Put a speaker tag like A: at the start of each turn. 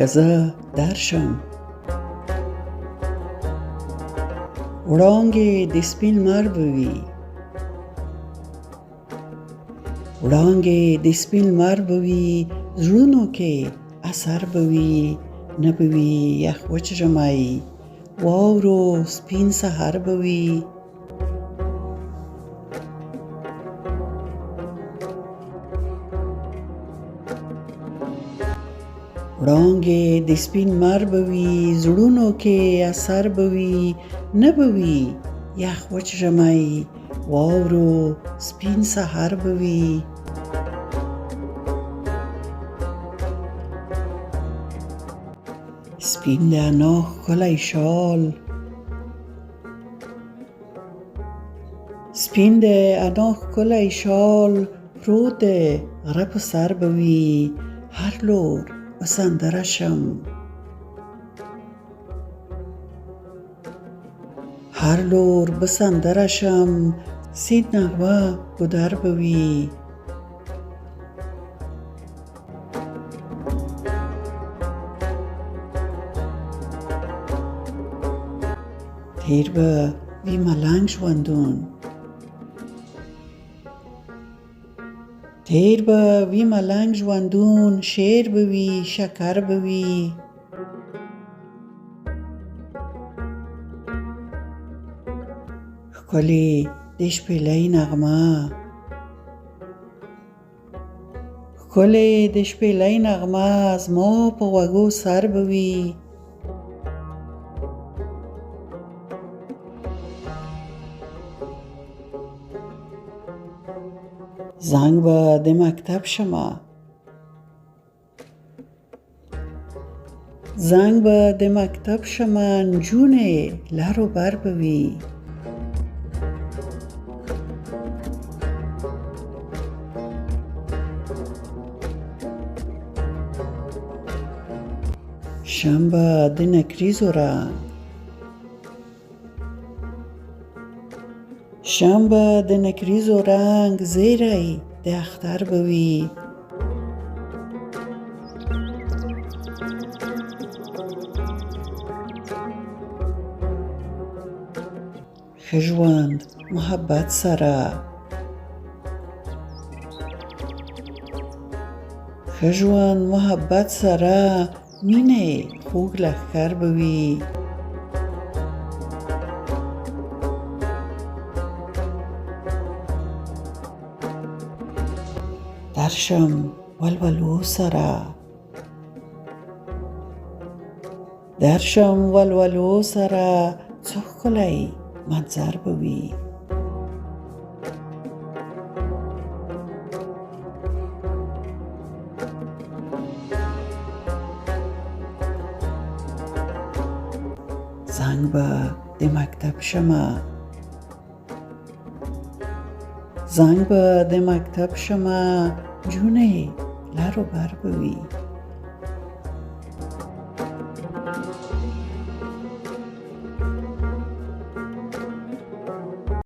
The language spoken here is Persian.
A: که زه درشم. وړانګې د سپین لمر به وي، وړانګې د سپین لمر به وي، زړونو کې اثر به وي، نه به وي یخ وچ ژمی، واورو سپین سهار به وي. وړانګې د سپین لمر به وي، زړونو کې اثر به وي، نه به وي یخ وچ ژمی، واورو سپین سهار به وي. سپین د انا ښکلی شال، سپین د انا ښکلی شال، پروت د غره په سر به وي، هر لور به سندره شم، هر لور به سندره شم، سید نغمه ګودر به وي. تیر به وي ملنګ ژوندون، تیر به وي ملنګ ژوندون، شعر به وي شکر به وي. ښکلې د شپېلۍ نغمه، ښکلې د شپېلۍ نغمه، زما په غوږو سر به وي. زنګ به د مکتب شمه، زنګ به د مکتب شمه، نجونې لر و بر به وي. شم به د نکریزو رنګ، شم به د نکریزو رنګ، زیری د اختر به وي. ښه ژوند محبت سره، ښه ژوند محبت سره، مینې خوږ لښکر به وي. درشم ولولو سره، درشم ولولو سره، څه ښکلی منظر به وي. زنګ به د مکتب شمه، زنګ به د مکتب شمه، نجونې لر و بر به وي.